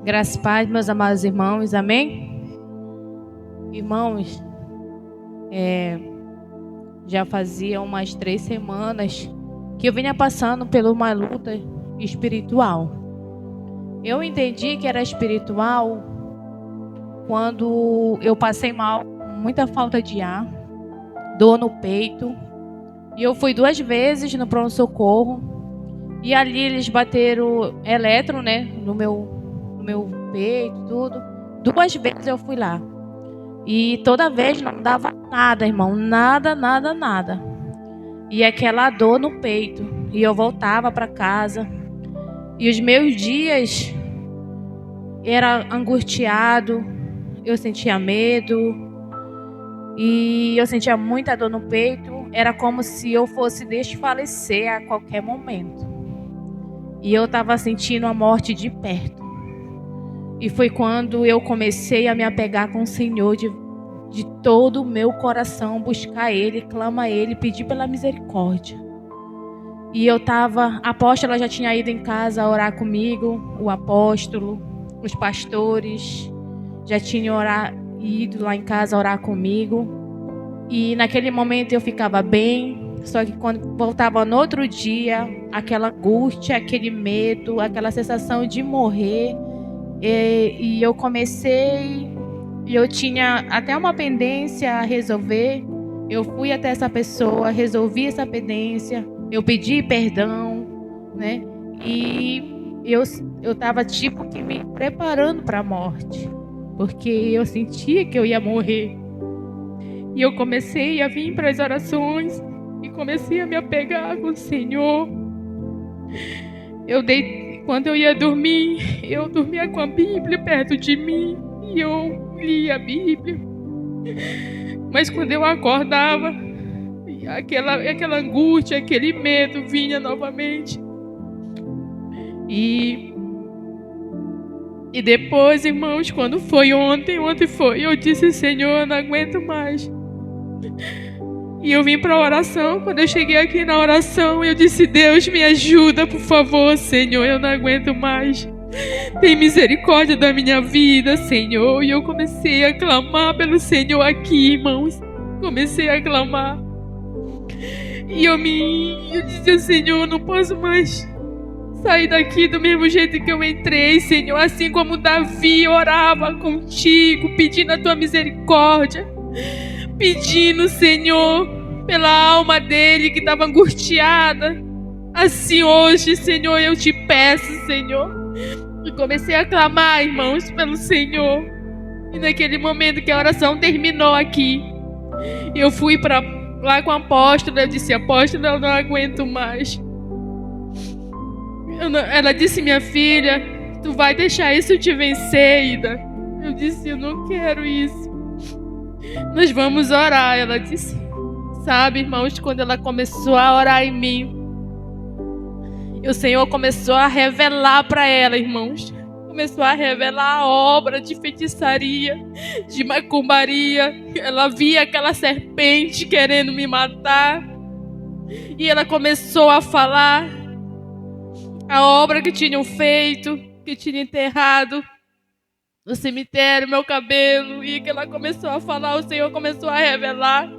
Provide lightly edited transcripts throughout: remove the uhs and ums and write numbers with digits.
Graças e paz, meus amados irmãos, amém? Irmãos, já fazia umas 3 semanas que eu vinha passando por uma luta espiritual. Eu entendi que era espiritual quando eu passei mal, muita falta de ar, dor no peito. E eu fui 2 vezes no pronto-socorro. E ali eles bateram eletro, no meu peito, tudo. 2 vezes eu fui lá. E toda vez não dava nada, irmão. Nada, nada, nada. E aquela dor no peito. E eu voltava para casa. E os meus dias era angustiado. Eu sentia medo. E eu sentia muita dor no peito. Era como se eu fosse desfalecer a qualquer momento. E eu estava sentindo a morte de perto. E foi quando eu comecei a me apegar com o Senhor de todo o meu coração, buscar Ele, clamar Ele, pedir pela misericórdia. E eu estava, a apóstola já tinha ido em casa orar comigo, o apóstolo, os pastores já tinham ido lá em casa orar comigo. E naquele momento eu ficava bem. Só que quando voltava no outro dia, aquela angústia, aquele medo, aquela sensação de morrer. E eu comecei, e eu tinha até uma pendência a resolver. Eu fui até essa pessoa, resolvi essa pendência, eu pedi perdão, E eu estava tipo que me preparando para a morte, porque eu sentia que eu ia morrer. E eu comecei a vir para as orações e comecei a me apegar com o Senhor. Quando eu ia dormir, eu dormia com a Bíblia perto de mim e eu lia a Bíblia. Mas quando eu acordava, aquela angústia, aquele medo vinha novamente. E depois, irmãos, quando foi ontem foi, eu disse: Senhor, eu não aguento mais. E eu vim para a oração. Quando eu cheguei aqui na oração, eu disse: Deus, me ajuda, por favor, Senhor, eu não aguento mais. Tem misericórdia da minha vida, Senhor. E eu comecei a clamar pelo Senhor aqui, irmãos. Comecei a clamar. E eu disse: Senhor, eu não posso mais sair daqui do mesmo jeito que eu entrei, Senhor. Assim como Davi orava contigo, pedindo a tua misericórdia, pedindo, Senhor, pela alma dele que estava angustiada. Assim hoje, Senhor, eu te peço, Senhor. E comecei a clamar, irmãos, pelo Senhor. E naquele momento que a oração terminou aqui, eu fui lá com a apóstola. Eu disse: apóstola, eu não aguento mais. Ela disse: minha filha, tu vai deixar isso te vencer, Ida? Eu disse: eu não quero isso. Nós vamos orar. Ela disse: sabe, irmãos, quando ela começou a orar em mim, o Senhor começou a revelar para ela, irmãos. Começou a revelar a obra de feitiçaria, de macumbaria. Ela via aquela serpente querendo me matar. E ela começou a falar a obra que tinham feito, que tinha enterrado no cemitério meu cabelo. E que ela começou a falar, o Senhor começou a revelar.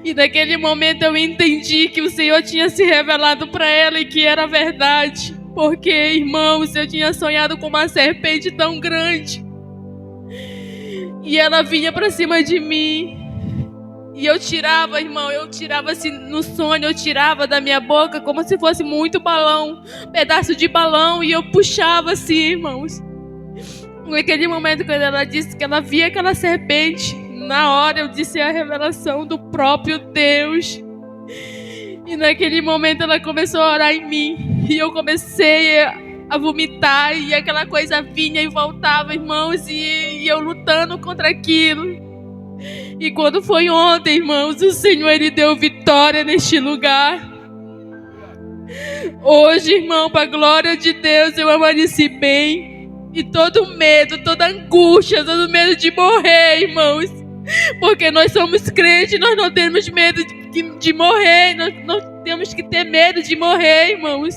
E naquele momento eu entendi que o Senhor tinha se revelado para ela e que era verdade. Porque, irmãos, eu tinha sonhado com uma serpente tão grande. E ela vinha para cima de mim. E eu tirava, irmão, assim, no sonho, eu tirava da minha boca como se fosse muito balão, pedaço de balão, e eu puxava assim, irmãos. Naquele momento, quando ela disse que ela via aquela serpente, na hora eu disse a revelação do próprio Deus. E naquele momento ela começou a orar em mim, e eu comecei a vomitar, e aquela coisa vinha e voltava, irmãos, e eu lutando contra aquilo. E quando foi ontem, irmãos, o Senhor, Ele deu vitória neste lugar. Hoje, irmão, para a glória de Deus, eu amanheci bem. E todo medo, toda angústia, todo medo de morrer, irmãos. Porque nós somos crentes, nós não temos medo de morrer. Nós não temos que ter medo de morrer, irmãos.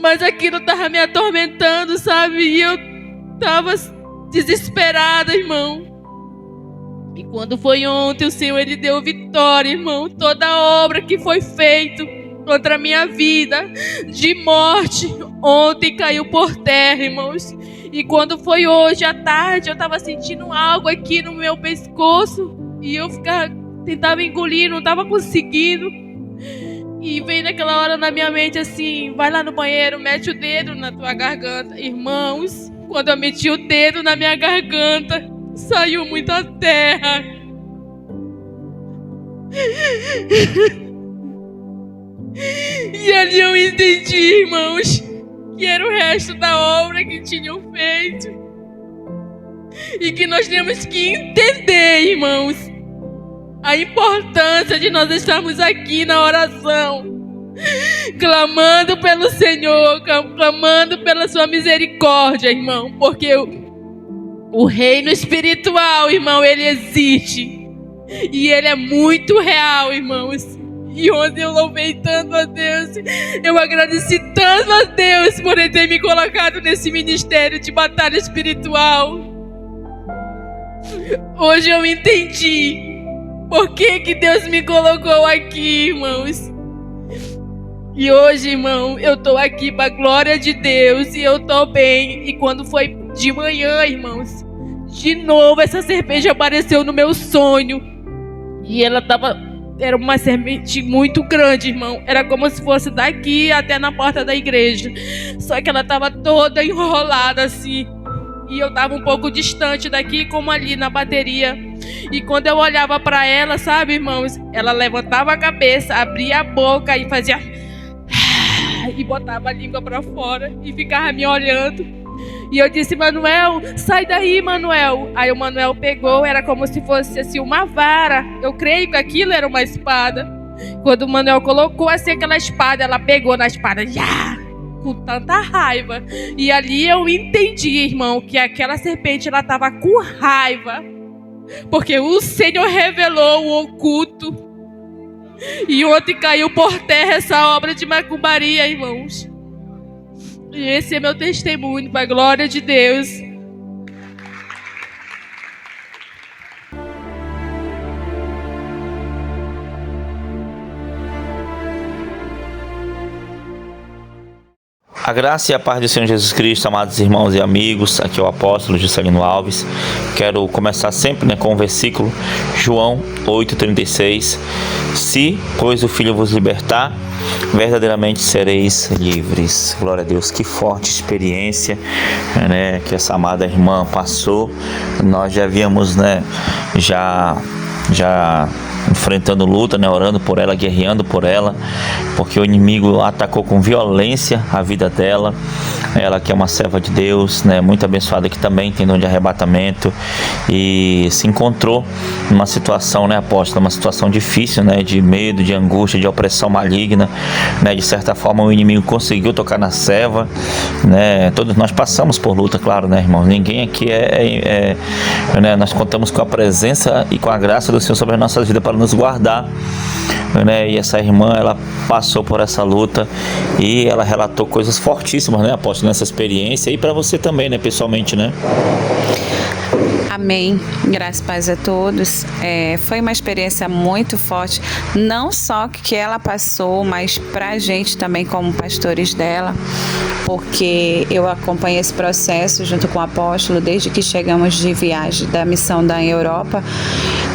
Mas aquilo estava me atormentando, sabe? E eu estava desesperada, irmão. E quando foi ontem, o Senhor, Ele deu vitória, irmão. Toda a obra que foi feita contra a minha vida, de morte, ontem caiu por terra, irmãos. E quando foi hoje à tarde, eu estava sentindo algo aqui no meu pescoço. E eu tentava engolir, não estava conseguindo. E veio naquela hora na minha mente assim: vai lá no banheiro, mete o dedo na tua garganta. Irmãos, quando eu meti o dedo na minha garganta, saiu muita terra. E ali eu entendi, irmãos, que era o resto da obra que tinham feito. E que nós temos que entender, irmãos, a importância de nós estarmos aqui na oração, clamando pelo Senhor, clamando pela sua misericórdia, irmão. Porque o reino espiritual, irmão, ele existe. E ele é muito real, irmãos. E ontem eu louvei tanto a Deus, eu agradeci tanto a Deus por Ele ter me colocado nesse ministério de batalha espiritual. Hoje eu entendi por que Deus me colocou aqui, irmãos. E hoje, irmão, eu tô aqui para a glória de Deus e eu tô bem. E quando foi de manhã, irmãos, de novo essa serpente apareceu no meu sonho. E ela era uma serpente muito grande, irmão. Era como se fosse daqui até na porta da igreja. Só que ela estava toda enrolada assim. E eu estava um pouco distante daqui, como ali na bateria. E quando eu olhava para ela, sabe, irmãos, ela levantava a cabeça, abria a boca e fazia... e botava a língua para fora e ficava me olhando. E eu disse: Manuel, sai daí, Manuel. Aí o Manuel pegou, era como se fosse assim uma vara. Eu creio que aquilo era uma espada. Quando o Manuel colocou assim aquela espada, ela pegou na espada, com tanta raiva. E ali eu entendi, irmão, que aquela serpente, ela estava com raiva. Porque o Senhor revelou o oculto. E ontem caiu por terra essa obra de macumbaria, irmãos. E esse é meu testemunho, para a glória de Deus. A graça e a paz do Senhor Jesus Cristo, amados irmãos e amigos, aqui é o apóstolo Juscelino Alves. Quero começar sempre com o versículo João 8,36. Se, pois, o Filho vos libertar, verdadeiramente sereis livres. Glória a Deus, que forte experiência, né, que essa amada irmã passou. Nós já havíamos, já enfrentando luta, orando por ela, guerreando por ela, porque o inimigo atacou com violência a vida dela. Ela que é uma serva de Deus, muito abençoada, que também tem dom de arrebatamento, e se encontrou numa situação, apóstolo, uma situação difícil, de medo, de angústia, de opressão maligna, de certa forma o inimigo conseguiu tocar na serva, todos nós passamos por luta, claro, irmãos, ninguém aqui nós contamos com a presença e com a graça do Senhor sobre as nossas vidas para nos guardar, e essa irmã, ela passou por essa luta e ela relatou coisas fortíssimas, apóstolo, nessa experiência, e para você também, pessoalmente, Amém, graças e paz a todos. Foi uma experiência muito forte, não só que ela passou, mas pra gente também como pastores dela, porque eu acompanhei esse processo junto com o apóstolo desde que chegamos de viagem da missão da Europa,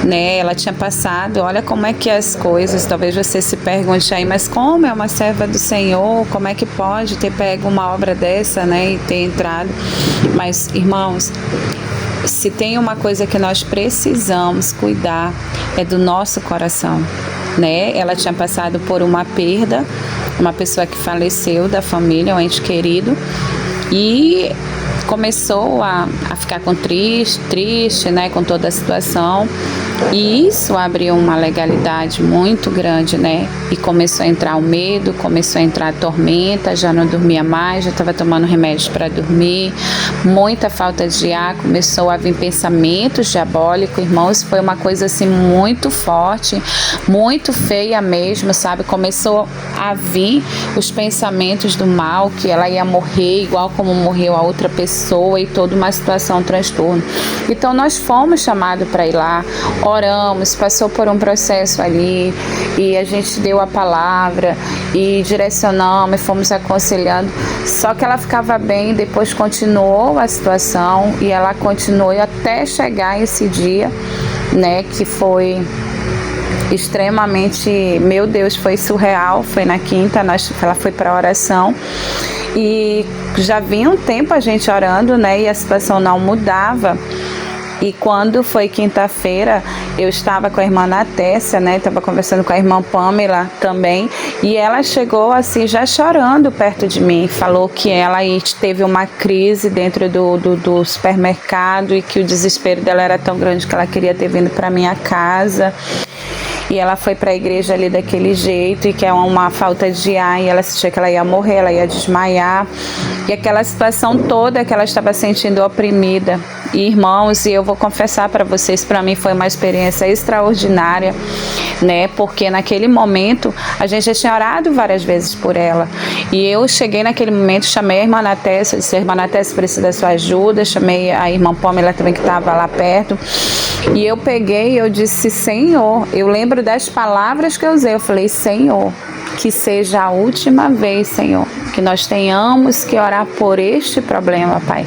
ela tinha passado, olha como é que as coisas, talvez você se pergunte aí, mas como é uma serva do Senhor, como é que pode ter pego uma obra dessa, e ter entrado? Mas, irmãos, se tem uma coisa que nós precisamos cuidar, é do nosso coração, Ela tinha passado por uma perda, uma pessoa que faleceu da família, um ente querido, e começou a ficar triste, com toda a situação. E isso abriu uma legalidade muito grande, E começou a entrar o medo, começou a entrar a tormenta, já não dormia mais, já estava tomando remédios para dormir, muita falta de ar, começou a vir pensamentos diabólicos, irmãos, foi uma coisa assim muito forte, muito feia mesmo, sabe? Começou a vir os pensamentos do mal, que ela ia morrer igual como morreu a outra pessoa, pessoa e toda uma situação, um transtorno. Então nós fomos chamados para ir lá, oramos, passou por um processo ali e a gente deu a palavra e direcionamos e fomos aconselhando. Só que ela ficava bem, depois continuou a situação e ela continuou até chegar esse dia, né, que foi extremamente, meu Deus, foi surreal. Foi na quinta, ela foi para oração e já vinha um tempo a gente orando, né, e a situação não mudava. E quando foi quinta-feira, eu estava com a irmã Natécia, né? Estava conversando com a irmã Pamela também. E ela chegou assim, já chorando perto de mim. Falou que ela teve uma crise dentro do supermercado e que o desespero dela era tão grande que ela queria ter vindo para minha casa. E ela foi para a igreja ali daquele jeito, e que é uma falta de ar, e ela sentia que ela ia morrer, ela ia desmaiar. E aquela situação toda que ela estava sentindo oprimida. E, irmãos, e eu vou confessar para vocês, para mim foi uma experiência extraordinária, né? Porque naquele momento a gente já tinha orado várias vezes por ela. E eu cheguei naquele momento, chamei a irmã Natécia, disse: a irmã Natécia precisa da sua ajuda. Chamei a irmã Pamela também, que estava lá perto. E eu peguei e eu disse: Senhor, eu lembro das palavras que eu usei. Eu falei: Senhor, que seja a última vez, Senhor, que nós tenhamos que orar por este problema, Pai.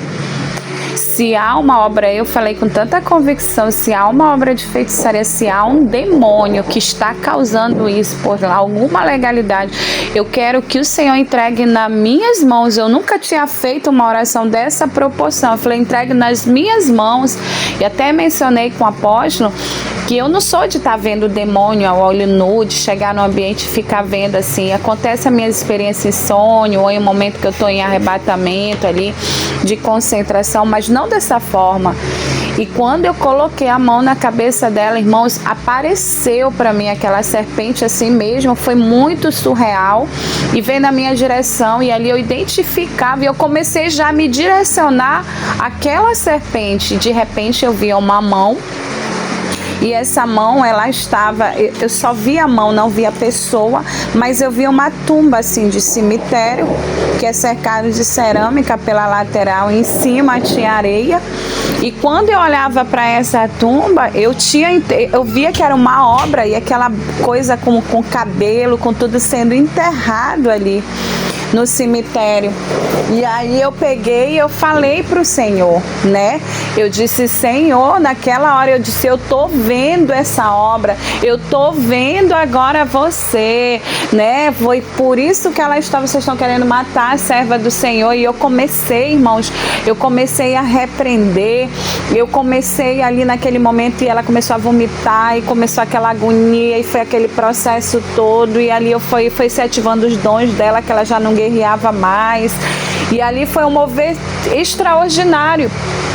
Se há uma obra, eu falei com tanta convicção, se há uma obra de feitiçaria, se há um demônio que está causando isso por alguma legalidade, eu quero que o Senhor entregue nas minhas mãos. Eu nunca tinha feito uma oração dessa proporção. Eu falei: entregue nas minhas mãos. E até mencionei com o apóstolo que eu não sou de estar vendo o demônio ao olho nu, de chegar no ambiente e ficar vendo assim. Acontece a minha experiência em sonho, ou em um momento que eu estou em arrebatamento ali, de concentração, mas não dessa forma. E quando eu coloquei a mão na cabeça dela, irmãos, apareceu para mim aquela serpente assim mesmo, foi muito surreal, e veio na minha direção, e ali eu identificava, e eu comecei já a me direcionar àquela serpente. De repente eu via uma mão, e essa mão, ela estava, eu só via a mão, não via a pessoa, mas eu via uma tumba assim de cemitério, que é cercado de cerâmica pela lateral, em cima tinha areia. E quando eu olhava para essa tumba, eu via que era uma obra, e aquela coisa com cabelo, com tudo sendo enterrado ali no cemitério. E aí eu peguei e eu falei pro Senhor, né? Eu disse: Senhor, naquela hora eu disse: eu tô vendo essa obra, eu tô vendo agora você, né? Foi por isso que vocês estão querendo matar a serva do Senhor. E eu comecei, irmãos, eu comecei a repreender, eu comecei ali naquele momento, e ela começou a vomitar, e começou aquela agonia, e foi aquele processo todo, e ali foi se ativando os dons dela, que ela já não guerreava mais. E ali foi um mover extraordinário.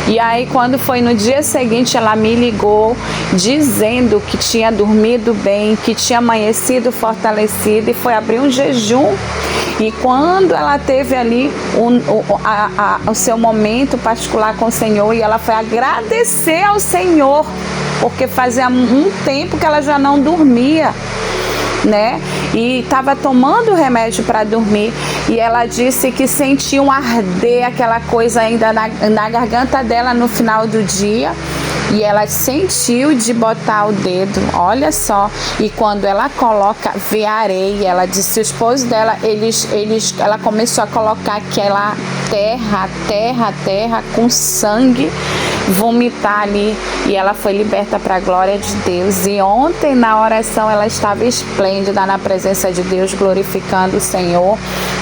E aí, quando foi no dia seguinte, ela me ligou dizendo que tinha dormido bem, que tinha amanhecido fortalecida, e foi abrir um jejum. E quando ela teve ali o seu momento particular com o Senhor, e ela foi agradecer ao Senhor, porque fazia um tempo que ela já não dormia, né? E estava tomando remédio para dormir, e ela disse que sentiu um arder, aquela coisa ainda na garganta dela no final do dia, e ela sentiu de botar o dedo, olha só, e quando ela vê a areia, ela disse, o esposo dela, ela começou a colocar aquela terra com sangue, vomitar ali, e ela foi liberta para a glória de Deus. E ontem na oração ela estava esplêndida na presença de Deus, glorificando o Senhor,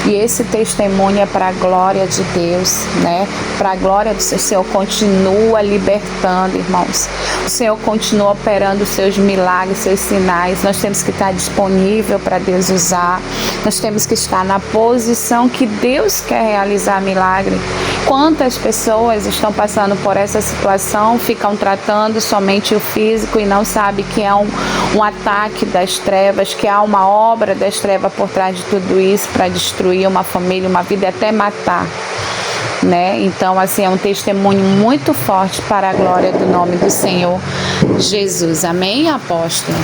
e esse testemunho é para a glória de Deus, né? Para a glória do Senhor. O Senhor continua libertando, irmãos, o Senhor continua operando os seus milagres, seus sinais. Nós temos que estar disponível para Deus usar, nós temos que estar na posição que Deus quer realizar milagre. Quantas pessoas estão passando por essa situação, ficam tratando somente o físico e não sabem que é um ataque das trevas, que há uma obra das trevas por trás de tudo isso, para destruir uma família, uma vida, até matar, né? Então, assim, é um testemunho muito forte para a glória do nome do Senhor Jesus. Amém, apóstolo?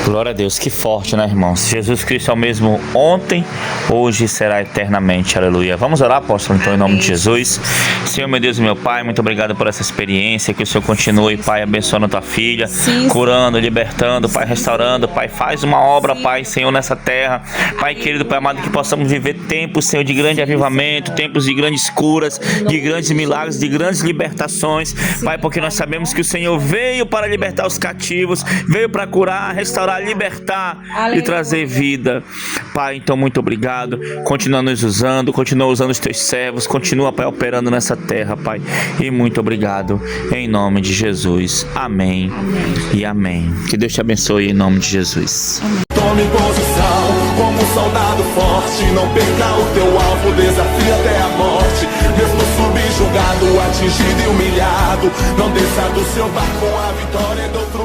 Glória a Deus, que forte, né, irmãos? Jesus Cristo é o mesmo ontem, hoje e será eternamente, aleluia. Vamos orar, apóstolo, então, em nome de Jesus. Senhor, meu Deus e meu Pai, muito obrigado por essa experiência, que o Senhor continue, Pai, abençoando a tua filha, curando, libertando, Pai, restaurando, Pai, faz uma obra, Pai, Senhor, nessa terra, Pai querido, Pai amado, que possamos viver tempos, Senhor, de grande avivamento, tempos de grandes curas, de grandes milagres, de grandes libertações, Pai, porque nós sabemos que o Senhor veio para libertar os cativos, veio para curar, restaurar, libertar e trazer vida. Pai, então muito obrigado, continua nos usando, continua usando os teus servos, continua, Pai, operando nessa terra, Pai, e muito obrigado em nome de Jesus, amém, e amém. Que Deus te abençoe em nome de Jesus. Tome posição como um soldado forte, não perca o teu alvo, desafia até a morte, mesmo subjugado, atingido e humilhado, não desça do seu barco, a vitória é do